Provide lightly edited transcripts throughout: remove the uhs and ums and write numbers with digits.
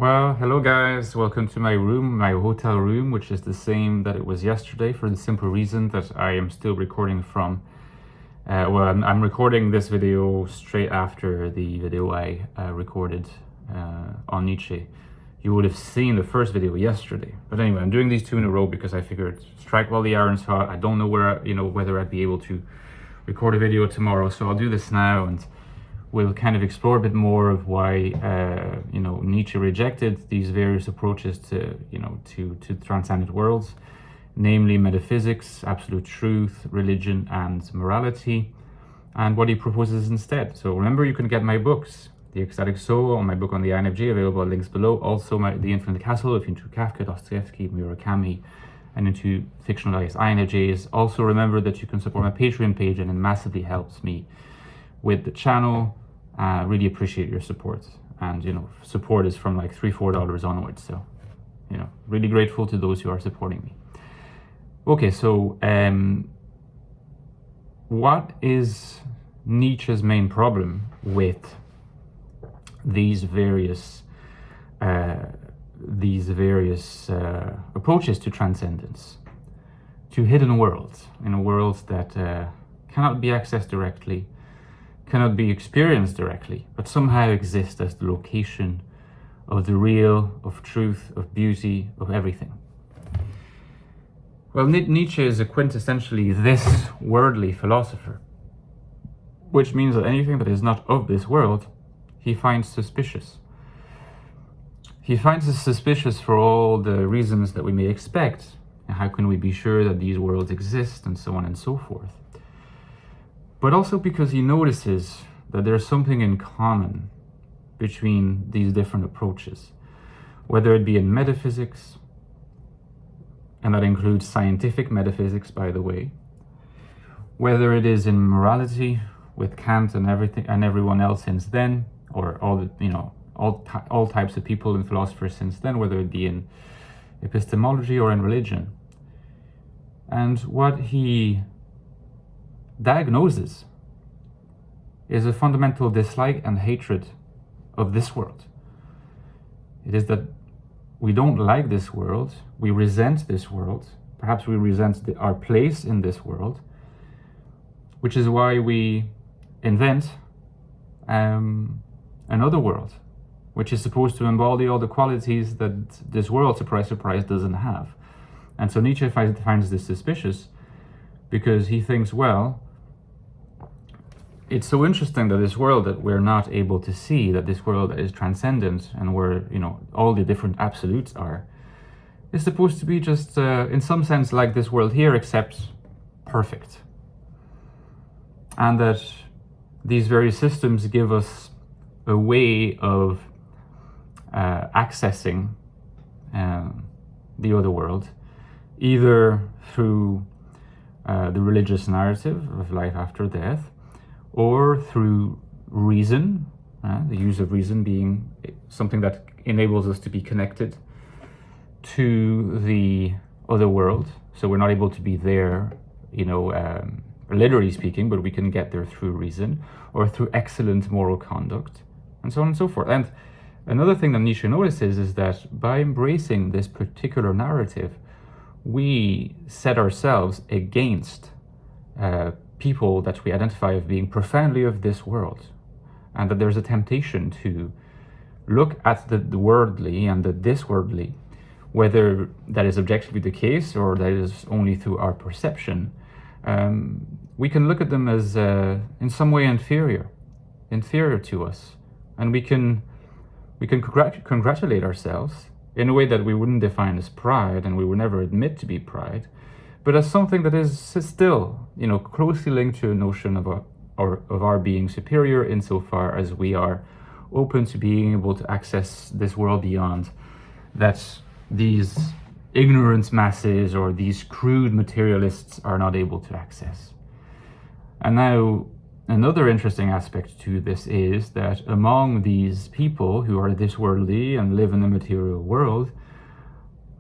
Well, hello guys, welcome to my room, my hotel room, which is the same that it was yesterday for the simple reason that I am still recording from, I'm recording this video straight after the video I recorded on Nietzsche. You would have seen the first video yesterday. But anyway, I'm doing these two in a row because I figured strike while the iron's hot. I don't know whether I'd be able to record a video tomorrow, so I'll do this now and we'll kind of explore a bit more of why Nietzsche rejected these various approaches to transcendent worlds, namely metaphysics, absolute truth, religion, and morality, and what he proposes instead. So remember, you can get my books, The Ecstatic Soul, or my book on the INFJ, available at links below. Also, The Infinite Castle, if you're into Kafka, Dostoevsky, Murakami, and into fictionalized INFJs. Also, remember that you can support my Patreon page, and it massively helps me with the channel. Really appreciate your support, and support is from like $3-4 onwards, so really grateful to those who are supporting me. Okay, so what is Nietzsche's main problem with these various approaches to transcendence, to hidden worlds, in a world that cannot be accessed directly, cannot be experienced directly, but somehow exist as the location of the real, of truth, of beauty, of everything? Well, Nietzsche is a quintessentially this worldly philosopher, which means that anything that is not of this world, he finds suspicious. He finds it suspicious for all the reasons that we may expect. How can we be sure that these worlds exist, and so on and so forth? But also because he notices that there's something in common between these different approaches, whether it be in metaphysics, and that includes scientific metaphysics, by the way, whether it is in morality with Kant and everyone else since then, or all types of people and philosophers since then, whether it be in epistemology or in religion. And what he diagnoses is a fundamental dislike and hatred of this world. It is that we don't like this world, we resent this world, perhaps we resent our place in this world, which is why we invent another world, which is supposed to embody all the qualities that this world, surprise, surprise, doesn't have. And so Nietzsche finds this suspicious because he thinks, well, it's so interesting that this world that we're not able to see, that this world that is transcendent and where all the different absolutes are, is supposed to be just in some sense like this world here, except perfect. And that these various systems give us a way of accessing the other world, either through the religious narrative of life after death, or through reason, the use of reason being something that enables us to be connected to the other world. So we're not able to be there, literally speaking, but we can get there through reason or through excellent moral conduct, and so on and so forth. And another thing that Nietzsche notices is that by embracing this particular narrative, we set ourselves against people that we identify as being profoundly of this world, and that there's a temptation to look at the worldly and the this-worldly, whether that is objectively the case or that is only through our perception. We can look at them as in some way inferior to us, and we can congratulate ourselves in a way that we wouldn't define as pride, and we would never admit to be pride, but as something that is still, closely linked to a notion of our being superior insofar as we are open to being able to access this world beyond, that these ignorant masses or these crude materialists are not able to access. And now, another interesting aspect to this is that among these people who are this worldly and live in the material world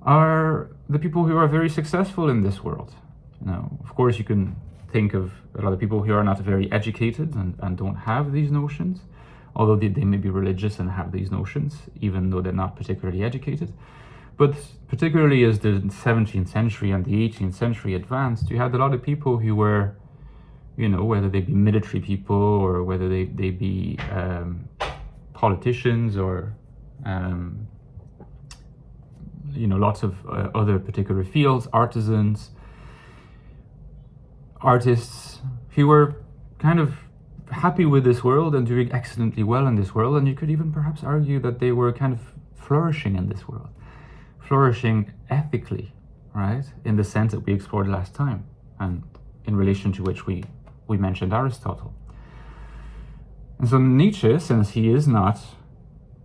are the people who are very successful in this world. Of course, you can think of a lot of people who are not very educated and don't have these notions, although they may be religious and have these notions, even though they're not particularly educated. But particularly as the 17th century and the 18th century advanced, you had a lot of people who were, whether they be military people or whether they be politicians or, lots of other particular fields, artisans, artists who were kind of happy with this world and doing excellently well in this world. And you could even perhaps argue that they were kind of flourishing in this world, flourishing ethically, right? In the sense that we explored last time, and in relation to which we mentioned Aristotle. And so Nietzsche, since he is not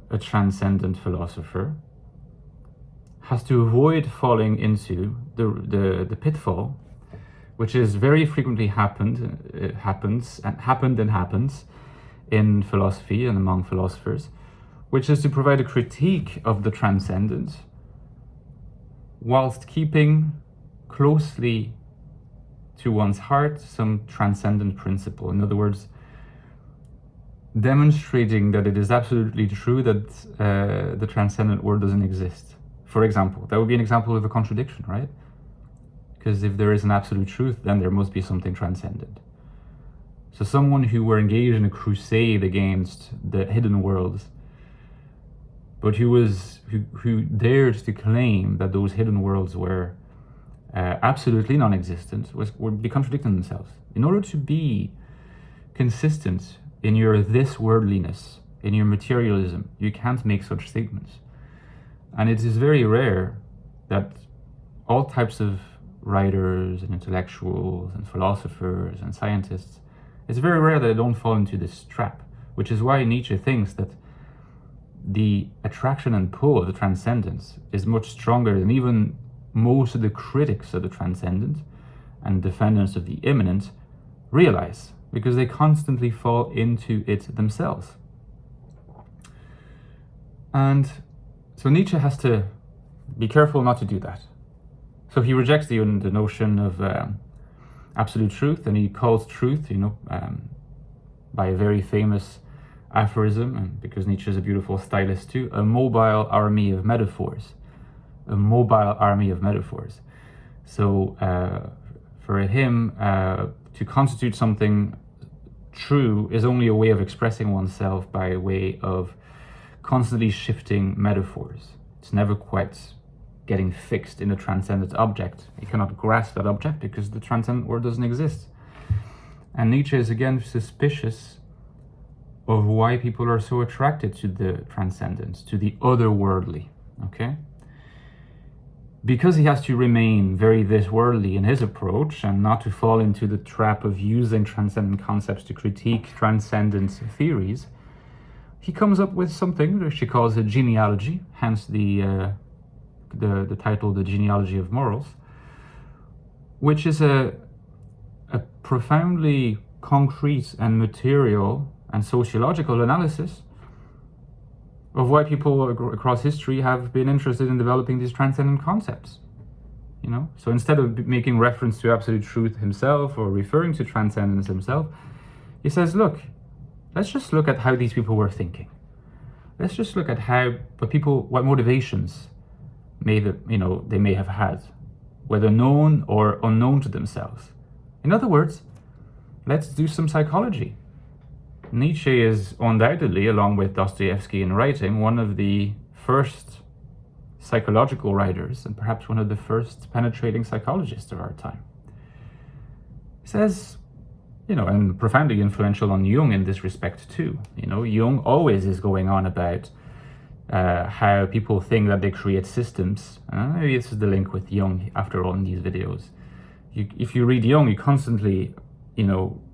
a transcendent philosopher, has to avoid falling into the pitfall, which is very frequently happens in philosophy and among philosophers, which is to provide a critique of the transcendent whilst keeping closely to one's heart some transcendent principle. In other words, demonstrating that it is absolutely true that the transcendent world doesn't exist. For example, that would be an example of a contradiction, right? Because if there is an absolute truth, then there must be something transcendent. So someone who were engaged in a crusade against the hidden worlds, but who dared to claim that those hidden worlds were absolutely non-existent, would be contradicting themselves. In order to be consistent in your this worldliness, in your materialism, you can't make such statements. And it is very rare that all types of writers and intellectuals and philosophers and scientists, it's very rare that they don't fall into this trap, which is why Nietzsche thinks that the attraction and pull of the transcendence is much stronger than even most of the critics of the transcendent and defenders of the immanent realize, because they constantly fall into it themselves. And so Nietzsche has to be careful not to do that. So he rejects the notion of absolute truth, and he calls truth, by a very famous aphorism, and because Nietzsche is a beautiful stylist too, a mobile army of metaphors. A mobile army of metaphors. So for him, to constitute something true is only a way of expressing oneself by way of constantly shifting metaphors. It's never quite getting fixed in a transcendent object. You cannot grasp that object because the transcendent world doesn't exist. And Nietzsche is again suspicious of why people are so attracted to the transcendent, to the otherworldly, okay? Because he has to remain very this worldly in his approach and not to fall into the trap of using transcendent concepts to critique transcendent theories, he comes up with something which he calls a genealogy, hence the title, The Genealogy of Morals, which is a profoundly concrete and material and sociological analysis of why people across history have been interested in developing these transcendent concepts. So instead of making reference to absolute truth himself or referring to transcendence himself, he says, look, let's just look at how these people were thinking. Let's just look at what motivations they may have had, whether known or unknown to themselves. In other words, let's do some psychology. Nietzsche is undoubtedly, along with Dostoevsky in writing, one of the first psychological writers and perhaps one of the first penetrating psychologists of our time. He says, and profoundly influential on Jung in this respect too. Jung always is going on about how people think that they create systems. Maybe this is the link with Jung after all in these videos. If you read Jung, you constantly,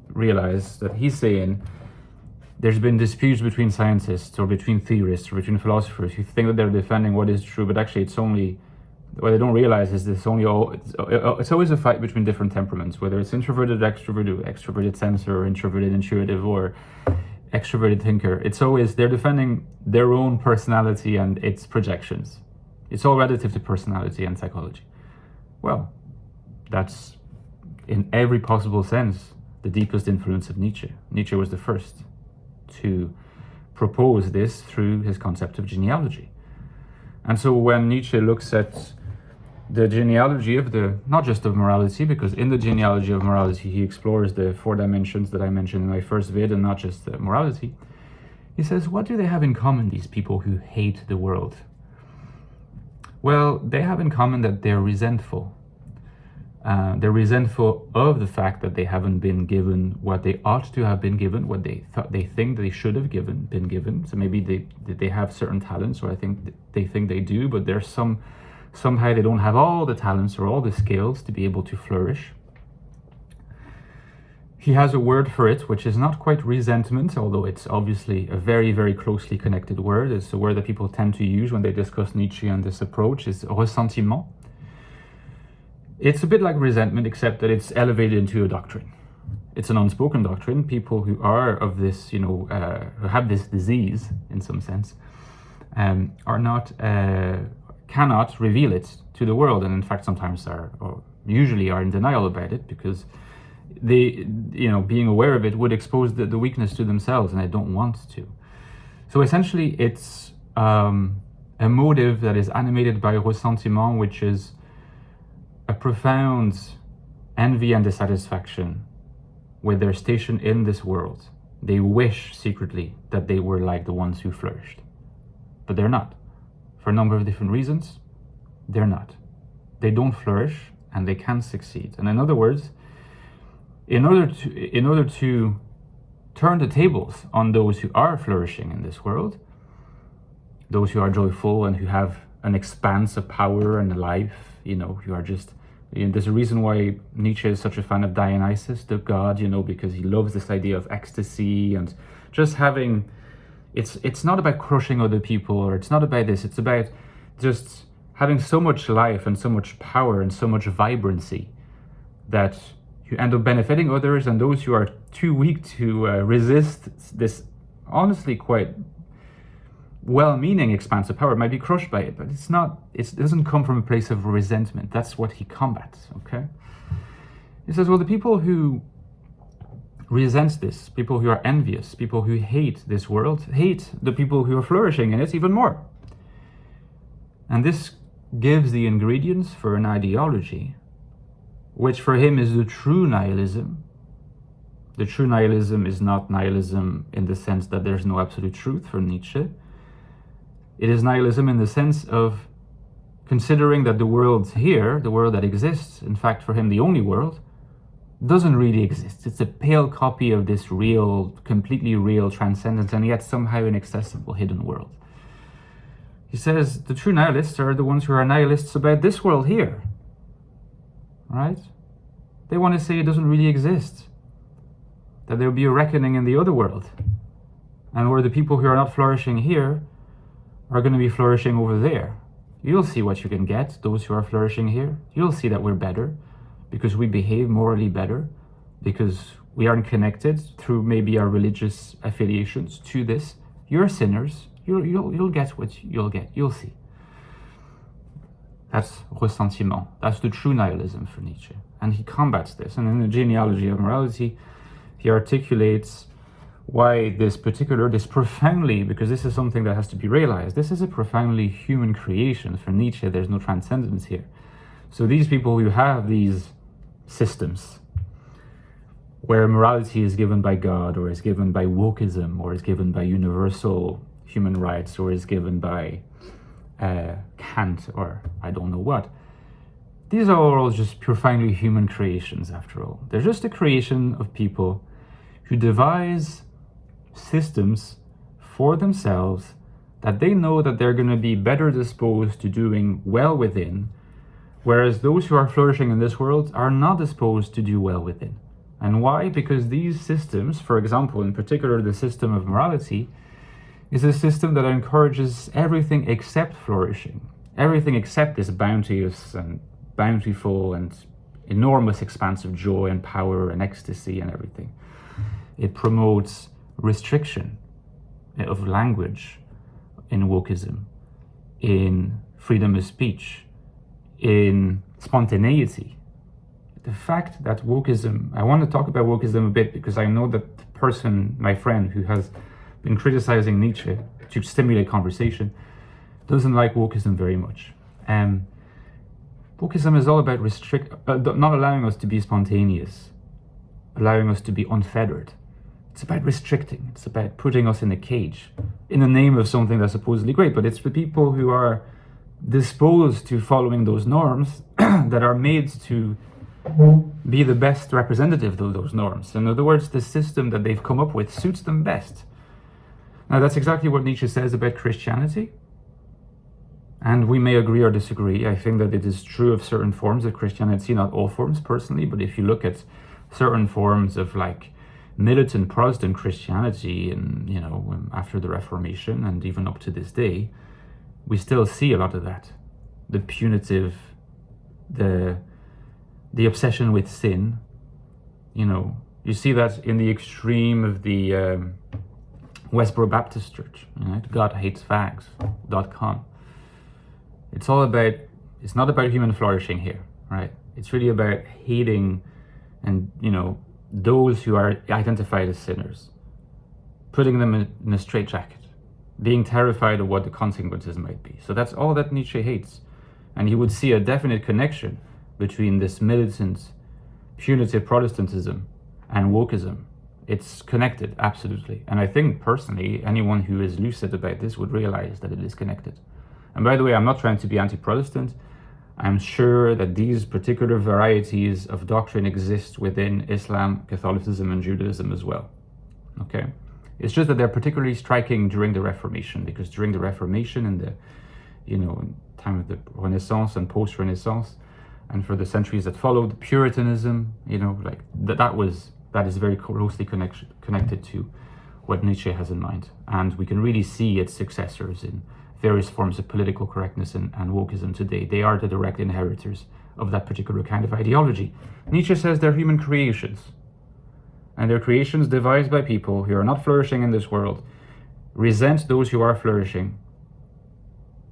realize that he's saying there's been disputes between scientists or between theorists or between philosophers who think that they're defending what is true, but actually it's only, what they don't realize is it's always a fight between different temperaments, whether it's introverted, extroverted sensor, or introverted intuitive, or extroverted thinker. It's always, they're defending their own personality and its projections. It's all relative to personality and psychology. Well, that's in every possible sense the deepest influence of Nietzsche. Nietzsche was the first to propose this through his concept of genealogy. And so when Nietzsche looks at the genealogy of not just of morality, because in the genealogy of morality he explores the 4 dimensions that I mentioned in my first vid, and not just morality, he says, what do they have in common, these people who hate the world? Well, they have in common that they're resentful. They're resentful of the fact that they haven't been given what they ought to have been given, what they think they should have been given. So maybe they have certain talents, or they think they do, but there's somehow they don't have all the talents or all the skills to be able to flourish. He has a word for it, which is not quite resentment, although it's obviously a very, very closely connected word. It's a word that people tend to use when they discuss Nietzsche and this approach, is ressentiment. It's a bit like resentment, except that it's elevated into a doctrine. It's an unspoken doctrine. People who are of this, who have this disease, in some sense, cannot reveal it to the world, and in fact sometimes usually are in denial about it, because they, being aware of it would expose the weakness to themselves, and they don't want to. So essentially it's a motive that is animated by ressentiment, which is a profound envy and dissatisfaction with their station in this world. They wish secretly that they were like the ones who flourished, but they're not. For a number of different reasons, they're not. They don't flourish, and they can't succeed. And in other words, in order to turn the tables on those who are flourishing in this world, those who are joyful and who have an expanse of power and life, who are just, there's a reason why Nietzsche is such a fan of Dionysus, the god, because he loves this idea of ecstasy and just having, it's not about crushing other people, or it's not about this, it's about just having so much life and so much power and so much vibrancy that you end up benefiting others, and those who are too weak to resist this honestly quite well-meaning expanse of power might be crushed by it, but it doesn't come from a place of resentment. That's what he combats, okay? He says, well, the people who resent this, people who are envious, people who hate this world, hate the people who are flourishing in it even more. And this gives the ingredients for an ideology, which for him is the true nihilism. The true nihilism is not nihilism in the sense that there's no absolute truth for Nietzsche. It is nihilism in the sense of considering that the world here, the world that exists, in fact for him the only world, doesn't really exist. It's a pale copy of this real, completely real transcendence, and yet somehow inaccessible hidden world. He says the true nihilists are the ones who are nihilists about this world here, right? They want to say it doesn't really exist, that there will be a reckoning in the other world, and where the people who are not flourishing here are going to be flourishing over there. You'll see what you can get, those who are flourishing here. You'll see that we're better, because we behave morally better, because we aren't connected through maybe our religious affiliations to this. You're sinners. You'll get what you'll get. You'll see. That's ressentiment. That's the true nihilism for Nietzsche. And he combats this. And in the genealogy of morality, he articulates why this profoundly, because this is something that has to be realized, this is a profoundly human creation for Nietzsche. There's no transcendence here. So these people who have these systems where morality is given by God, or is given by wokeism, or is given by universal human rights, or is given by Kant, or I don't know what. These are all just profoundly human creations, after all. They're just a creation of people who devise systems for themselves that they know that they're going to be better disposed to doing well within, whereas those who are flourishing in this world are not disposed to do well within. And why? Because these systems, for example, in particular the system of morality, is a system that encourages everything except flourishing, everything except this bounteous and bountiful and enormous expanse of joy and power and ecstasy and everything. It promotes restriction of language in wokeism, in freedom of speech, in spontaneity. The fact that wokeism, I want to talk about wokeism a bit, because I know that the person, my friend, who has been criticizing Nietzsche to stimulate conversation, doesn't like wokeism very much. Wokeism is all about not allowing us to be spontaneous, allowing us to be unfettered. It's about restricting. It's about putting us in a cage in the name of something that's supposedly great. But it's the people who are disposed to following those norms that are made to be the best representative of those norms. In other words, the system that they've come up with suits them best. Now, that's exactly what Nietzsche says about Christianity. And we may agree or disagree. I think that it is true of certain forms of Christianity, not all forms personally, but if you look at certain forms of like militant Protestant Christianity, and after the Reformation and even up to this day, we still see a lot of that. The punitive, the obsession with sin. You see that in the extreme of the Westboro Baptist Church, right? GodHatesFags.com. It's not about human flourishing here, right? It's really about hating and, those who are identified as sinners, putting them in a straitjacket, being terrified of what the consequences might be. So that's all that Nietzsche hates. And he would see a definite connection between this militant, punitive Protestantism and wokeism. It's connected, absolutely. And I think personally, anyone who is lucid about this would realize that it is connected. And by the way, I'm not trying to be anti-Protestant. I'm sure that these particular varieties of doctrine exist within Islam, Catholicism, and Judaism as well. Okay? It's just that they're particularly striking during the Reformation, because during the Reformation and the, time of the Renaissance and post-Renaissance, and for the centuries that followed, Puritanism, that is very closely connected to what Nietzsche has in mind. And we can really see its successors in various forms of political correctness and wokeism today. They are the direct inheritors of that particular kind of ideology. Nietzsche says they're human creations, and they're creations devised by people who are not flourishing in this world, resent those who are flourishing,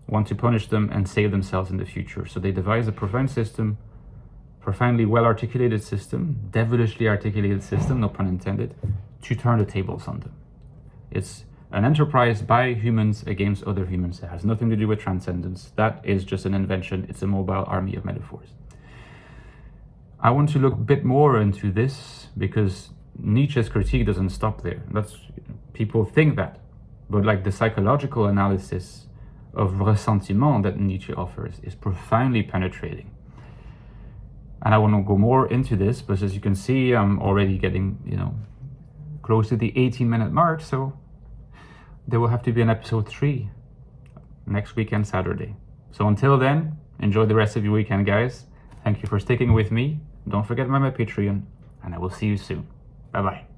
want to punish them and save themselves in the future. So they devise a profound system, profoundly well-articulated system, devilishly articulated system, no pun intended, to turn the tables on them. It's an enterprise by humans against other humans. It has nothing to do with transcendence. That is just an invention. It's a mobile army of metaphors. I want to look a bit more into this because Nietzsche's critique doesn't stop there. People think that, but like the psychological analysis of ressentiment that Nietzsche offers is profoundly penetrating. And I want to go more into this, but as you can see, I'm already getting, close to the 18-minute mark, so there will have to be an episode 3 next weekend, Saturday. So until then, enjoy the rest of your weekend, guys. Thank you for sticking with me. Don't forget about my Patreon, and I will see you soon. Bye-bye.